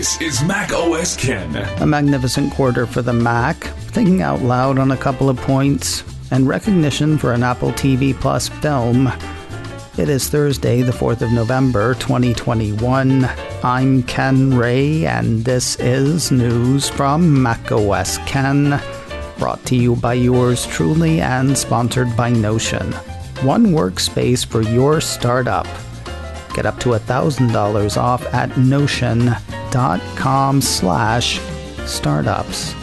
This is Mac OS Ken. A magnificent quarter for the Mac, thinking out loud on a couple of points, and recognition for an Apple TV Plus film. It is Thursday, the 4th of November, 2021. I'm Ken Ray, and this is news from Mac OS Ken, brought to you by yours truly and sponsored by Notion. One workspace for your startup. Get up to $1,000 off at notion.com/startups.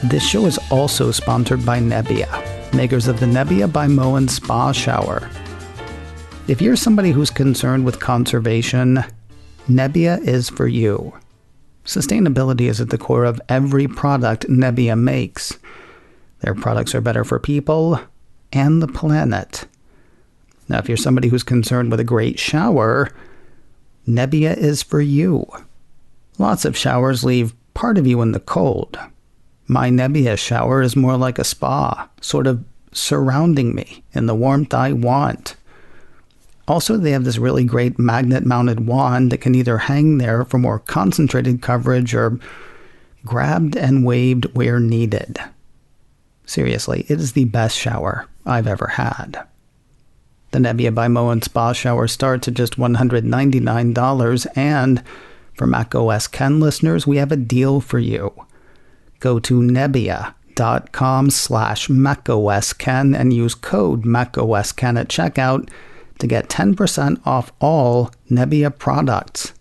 This show is also sponsored by Nebbia, makers of the Nebbia by Moen Spa Shower. If you're somebody who's concerned with conservation, Nebbia is for you. Sustainability is at the core of every product Nebbia makes. Their products are better for people and the planet. Now, if you're somebody who's concerned with a great shower, Nebbia is for you. Lots of showers leave part of you in the cold. My Nebbia shower is more like a spa, sort of surrounding me in the warmth I want. Also, they have this really great magnet-mounted wand that can either hang there for more concentrated coverage or grabbed and waved where needed. Seriously, it is the best shower I've ever had. The Nebbia by Moen Spa Shower starts at just $199, and for Mac OS Ken listeners, we have a deal for you. Go to nebbia.com/macosken and use code macosken at checkout to get 10% off all Nebbia products.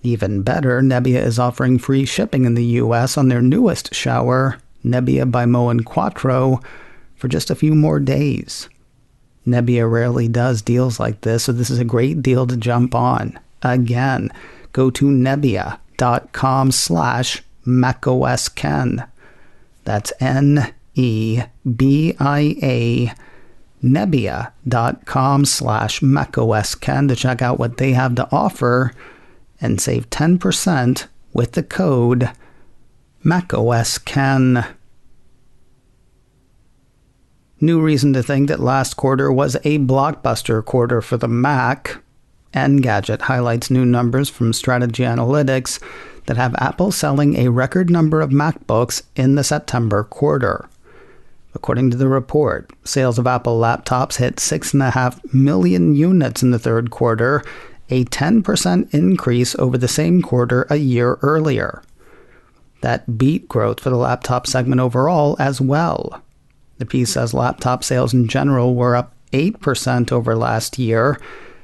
Even better, Nebbia is offering free shipping in the US on their newest shower, Nebbia by Moen Quattro, for just a few more days. Nebbia rarely does deals like this, so this is a great deal to jump on. Again, go to nebbia.com/macosken. That's Nebia, nebbia.com/macosken to check out what they have to offer and save 10% with the code macosken. New reason to think that last quarter was a blockbuster quarter for the Mac. Engadget highlights new numbers from Strategy Analytics that have Apple selling a record number of MacBooks in the September quarter. According to the report, sales of Apple laptops hit 6.5 million units in the third quarter, a 10% increase over the same quarter a year earlier. That beat growth for the laptop segment overall as well. The piece says laptop sales in general were up 8% over last year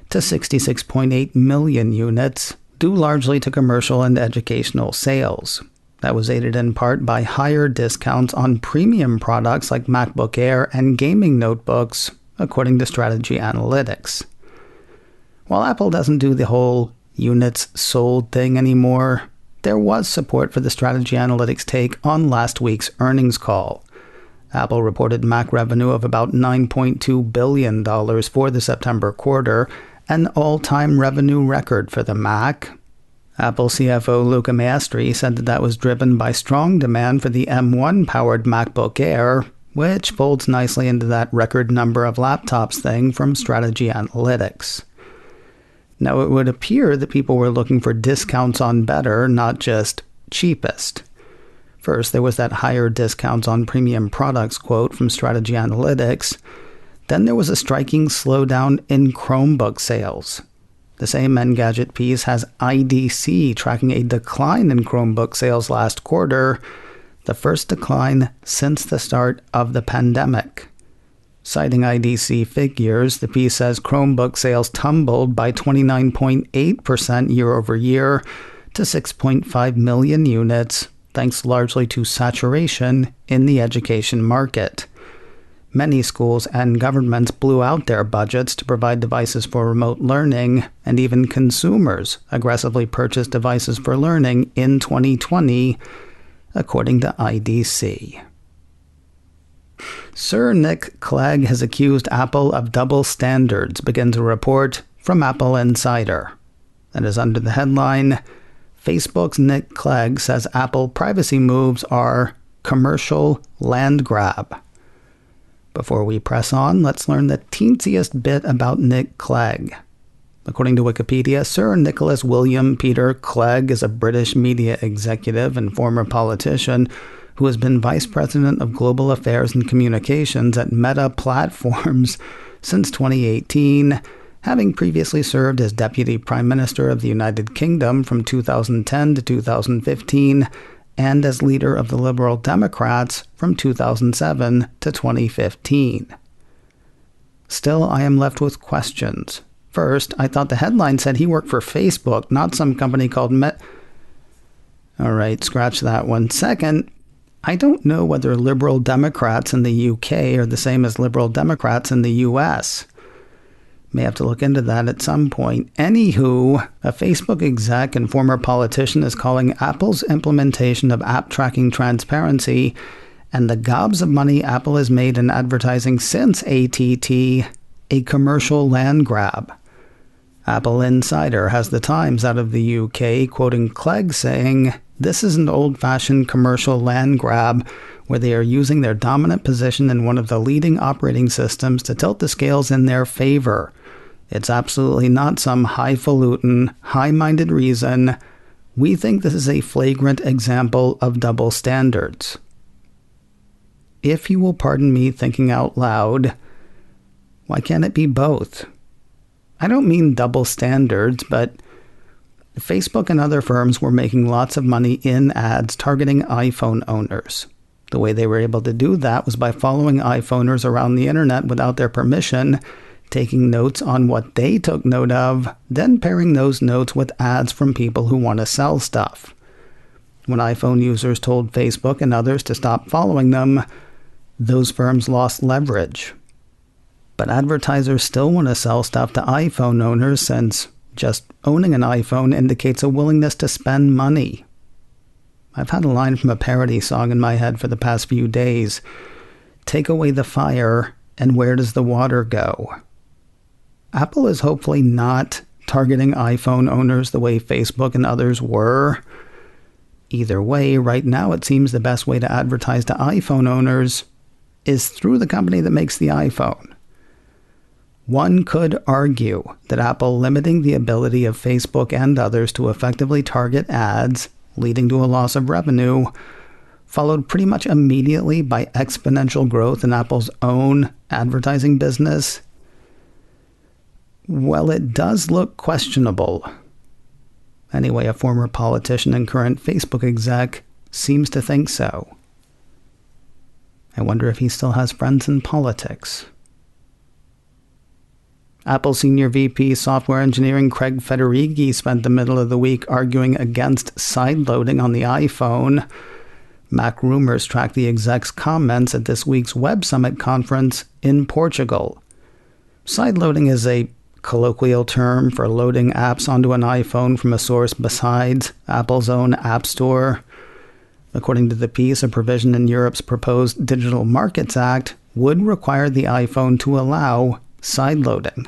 to 66.8 million units, due largely to commercial and educational sales. That was aided in part by higher discounts on premium products like MacBook Air and gaming notebooks, according to Strategy Analytics. While Apple doesn't do the whole units sold thing anymore, there was support for the Strategy Analytics take on last week's earnings call. Apple reported Mac revenue of about $9.2 billion for the September quarter, an all-time revenue record for the Mac. Apple CFO Luca Maestri said that was driven by strong demand for the M1-powered MacBook Air, which folds nicely into that record number of laptops thing from Strategy Analytics. Now, it would appear that people were looking for discounts on better, not just cheapest. First, there was that higher discounts on premium products quote from Strategy Analytics. Then there was a striking slowdown in Chromebook sales. The same Engadget piece has IDC tracking a decline in Chromebook sales last quarter, the first decline since the start of the pandemic. Citing IDC figures, the piece says Chromebook sales tumbled by 29.8% year over year to 6.5 million units, thanks largely to saturation in the education market. Many schools and governments blew out their budgets to provide devices for remote learning, and even consumers aggressively purchased devices for learning in 2020, according to IDC. Sir Nick Clegg has accused Apple of double standards, begins a report from Apple Insider. That is under the headline, Facebook's Nick Clegg says Apple privacy moves are commercial land grab. Before we press on, let's learn the teensiest bit about Nick Clegg. According to Wikipedia, Sir Nicholas William Peter Clegg is a British media executive and former politician who has been Vice President of Global Affairs and Communications at Meta Platforms since 2018, having previously served as Deputy Prime Minister of the United Kingdom from 2010 to 2015 and as leader of the Liberal Democrats from 2007 to 2015. Still, I am left with questions. First, I thought the headline said he worked for Facebook, not some company called Alright, scratch that one. Second, I don't know whether Liberal Democrats in the UK are the same as Liberal Democrats in the US. May have to look into that at some point. Anywho, a Facebook exec and former politician is calling Apple's implementation of app tracking transparency and the gobs of money Apple has made in advertising since ATT a commercial land grab. Apple Insider has the Times out of the UK quoting Clegg saying, "This is an old-fashioned commercial land grab where they are using their dominant position in one of the leading operating systems to tilt the scales in their favor. It's absolutely not some highfalutin, high-minded reason. We think this is a flagrant example of double standards." If you will pardon me thinking out loud, why can't it be both? I don't mean double standards, but Facebook and other firms were making lots of money in ads targeting iPhone owners. The way they were able to do that was by following iPhoners around the internet without their permission, taking notes on what they took note of, then pairing those notes with ads from people who want to sell stuff. When iPhone users told Facebook and others to stop following them, those firms lost leverage. But advertisers still want to sell stuff to iPhone owners since just owning an iPhone indicates a willingness to spend money. I've had a line from a parody song in my head for the past few days. Take away the fire, and where does the water go? Apple is hopefully not targeting iPhone owners the way Facebook and others were. Either way, right now it seems the best way to advertise to iPhone owners is through the company that makes the iPhone. One could argue that Apple limiting the ability of Facebook and others to effectively target ads, leading to a loss of revenue, followed pretty much immediately by exponential growth in Apple's own advertising business. Well, it does look questionable. Anyway, a former politician and current Facebook exec seems to think so. I wonder if he still has friends in politics. Apple Senior VP Software Engineering Craig Federighi spent the middle of the week arguing against sideloading on the iPhone. Mac Rumors tracked the exec's comments at this week's Web Summit conference in Portugal. Sideloading is a colloquial term for loading apps onto an iPhone from a source besides Apple's own App Store. According to the piece, a provision in Europe's proposed Digital Markets Act would require the iPhone to allow sideloading.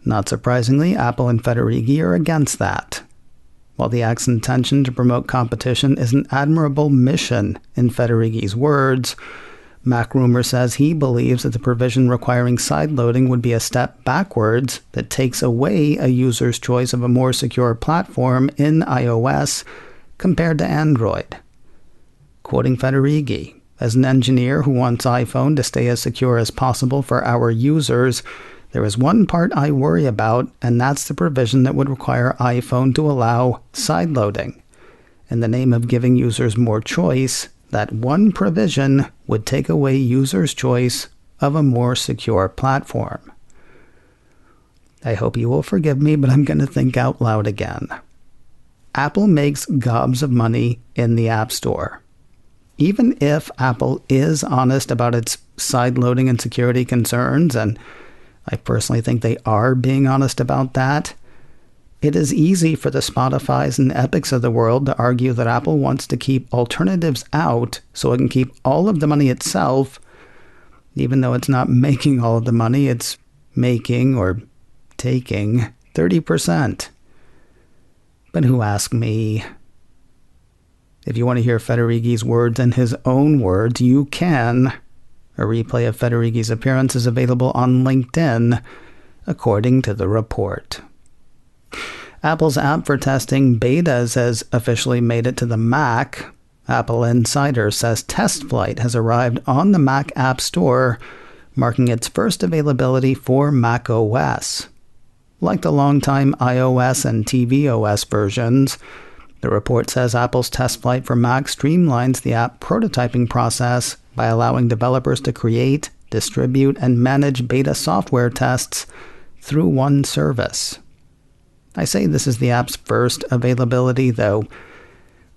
Not surprisingly, Apple and Federighi are against that. While the act's intention to promote competition is an admirable mission, in Federighi's words, Mac Rumor says he believes that the provision requiring sideloading would be a step backwards that takes away a user's choice of a more secure platform in iOS compared to Android. Quoting Federighi, "As an engineer who wants iPhone to stay as secure as possible for our users, there is one part I worry about, and that's the provision that would require iPhone to allow sideloading. In the name of giving users more choice, that one provision would take away users' choice of a more secure platform." I hope you will forgive me, but I'm going to think out loud again. Apple makes gobs of money in the App Store. Even if Apple is honest about its sideloading and security concerns, and I personally think they are being honest about that, it is easy for the Spotifys and Epics of the world to argue that Apple wants to keep alternatives out so it can keep all of the money itself, even though it's not making all of the money, it's making or taking 30%. But who asked me? If you want to hear Federighi's words in his own words, you can. A replay of Federighi's appearance is available on LinkedIn, according to the report. Apple's app for testing betas has officially made it to the Mac. Apple Insider says TestFlight has arrived on the Mac App Store, marking its first availability for Mac OS. Like the longtime iOS and tvOS versions, the report says Apple's TestFlight for Mac streamlines the app prototyping process by allowing developers to create, distribute, and manage beta software tests through one service. I say this is the app's first availability, though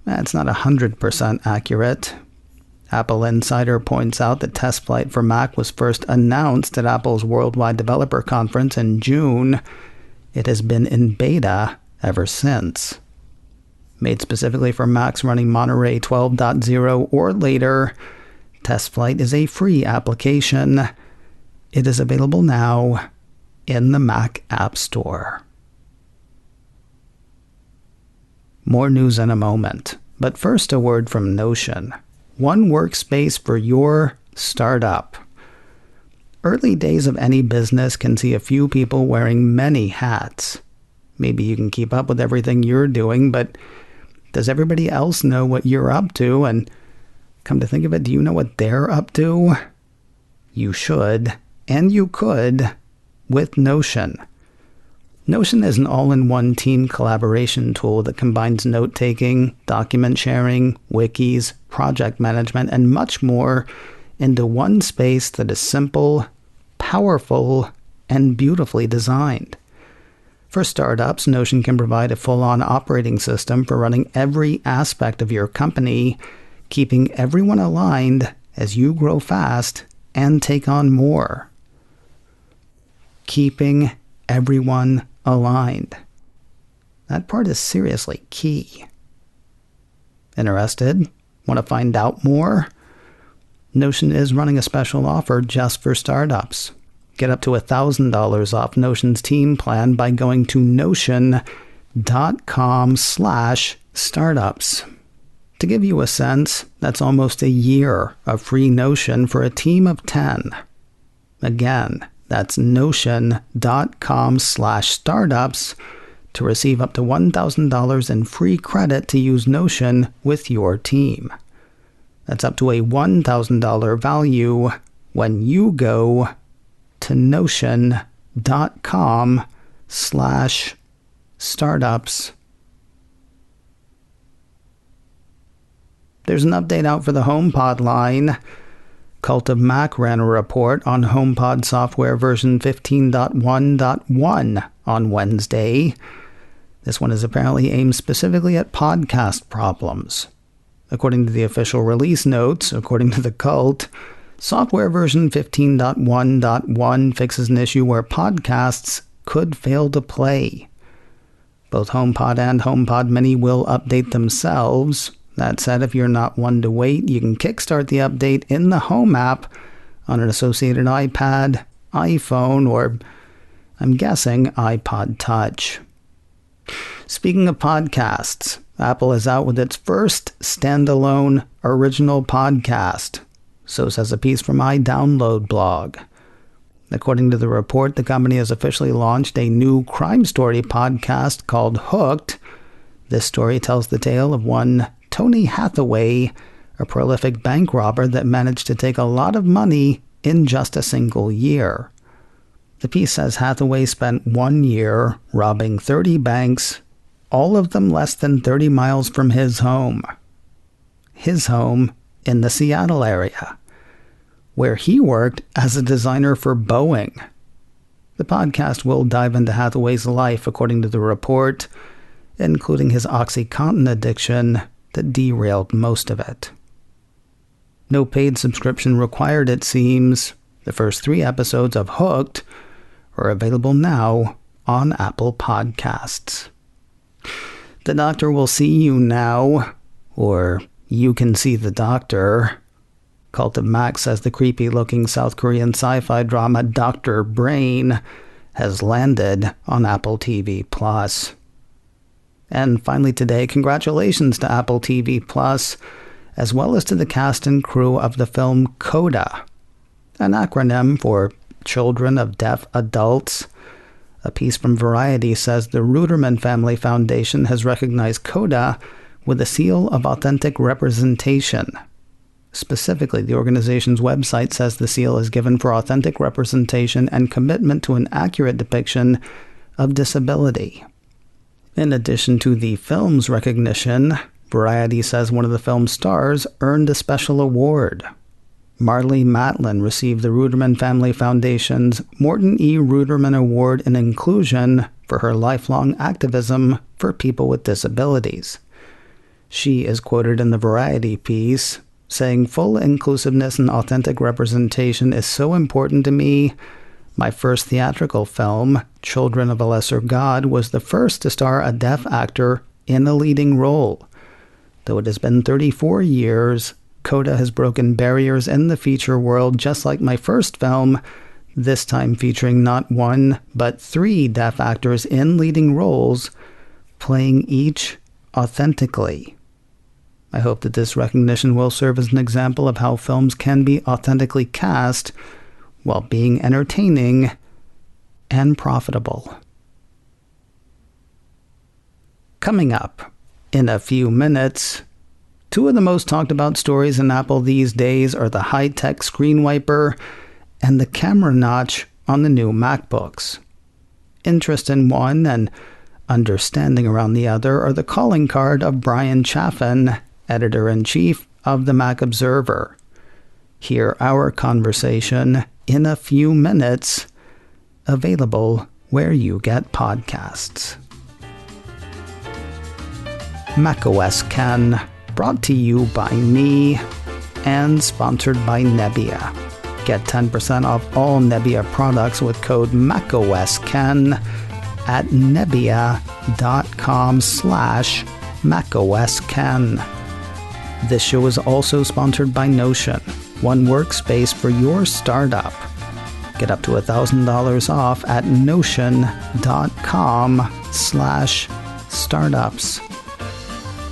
that's not 100% accurate. Apple Insider points out that TestFlight for Mac was first announced at Apple's Worldwide Developer Conference in June. It has been in beta ever since. Made specifically for Macs running Monterey 12.0 or later, TestFlight is a free application. It is available now in the Mac App Store. More news in a moment, but first a word from Notion. One workspace for your startup. Early days of any business can see a few people wearing many hats. Maybe you can keep up with everything you're doing, but does everybody else know what you're up to? And come to think of it, do you know what they're up to? You should, and you could, with Notion. Notion is an all-in-one team collaboration tool that combines note-taking, document sharing, wikis, project management, and much more into one space that is simple, powerful, and beautifully designed. For startups, Notion can provide a full-on operating system for running every aspect of your company, keeping everyone aligned as you grow fast and take on more. Keeping everyone aligned. That part is seriously key. Interested? Want to find out more? Notion is running a special offer just for startups. Get up to $1,000 off Notion's team plan by going to notion.com/startups. To give you a sense, that's almost a year of free Notion for a team of 10. Again, that's notion.com/startups to receive up to $1,000 in free credit to use Notion with your team. That's up to a $1,000 value when you go to notion.com/startups. There's an update out for the HomePod line. Cult of Mac ran a report on HomePod software version 15.1.1 on Wednesday. This one is apparently aimed specifically at podcast problems. According to the official release notes, according to the cult, software version 15.1.1 fixes an issue where podcasts could fail to play. Both HomePod and HomePod Mini will update themselves. That said, if you're not one to wait, you can kickstart the update in the Home app on an associated iPad, iPhone, or, I'm guessing, iPod Touch. Speaking of podcasts, Apple is out with its first standalone original podcast. So says a piece from iDownload blog. According to the report, the company has officially launched a new crime story podcast called Hooked. This story tells the tale of one Tony Hathaway, a prolific bank robber that managed to take a lot of money in just a single year. The piece says Hathaway spent 1 year robbing 30 banks, all of them less than 30 miles from his home. His home in the Seattle area, where he worked as a designer for Boeing. The podcast will dive into Hathaway's life, according to the report, including his OxyContin addiction that derailed most of it. No paid subscription required, it seems. The first 3 episodes of Hooked are available now on Apple Podcasts. The Doctor Will See You Now, or You Can See the Doctor. Cult of Mac says the creepy-looking South Korean sci-fi drama Dr. Brain has landed on Apple TV+. And finally today, congratulations to Apple TV+, as well as to the cast and crew of the film CODA, an acronym for Children of Deaf Adults. A piece from Variety says the Ruderman Family Foundation has recognized CODA with a seal of authentic representation. Specifically, the organization's website says the seal is given for authentic representation and commitment to an accurate depiction of disability. In addition to the film's recognition, Variety says one of the film's stars earned a special award. Marlee Matlin received the Ruderman Family Foundation's Morton E. Ruderman Award in Inclusion for her lifelong activism for people with disabilities. She is quoted in the Variety piece, saying, "Full inclusiveness and authentic representation is so important to me. My first theatrical film, Children of a Lesser God, was the first to star a deaf actor in a leading role. Though it has been 34 years, CODA has broken barriers in the feature world just like my first film, this time featuring not one, but 3 deaf actors in leading roles, playing each authentically." I hope that this recognition will serve as an example of how films can be authentically cast while being entertaining and profitable. Coming up in a few minutes, 2 of the most talked about stories in Apple these days are the high-tech screen wiper and the camera notch on the new MacBooks. Interest in one and understanding around the other are the calling card of Brian Chaffin, editor-in-chief of the Mac Observer. Hear our conversation in a few minutes, available where you get podcasts. macOS Ken, brought to you by me and sponsored by Nebbia. Get 10% off all Nebbia products with code macOSKen at nebbia.com/macOSKen. This show is also sponsored by Notion, one workspace for your startup. Get up to $1,000 off at notion.com/startups.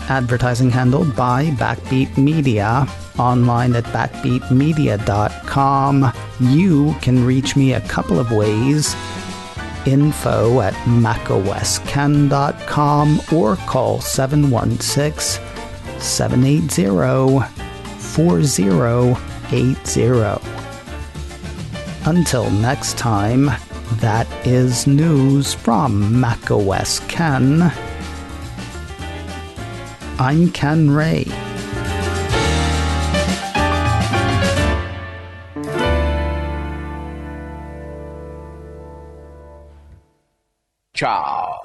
Advertising handled by Backbeat Media, online at backbeatmedia.com. You can reach me a couple of ways. Info at macosken.com or call 716-780-4080. Until next time, that is news from macOS Ken. I'm Ken Ray. Ciao.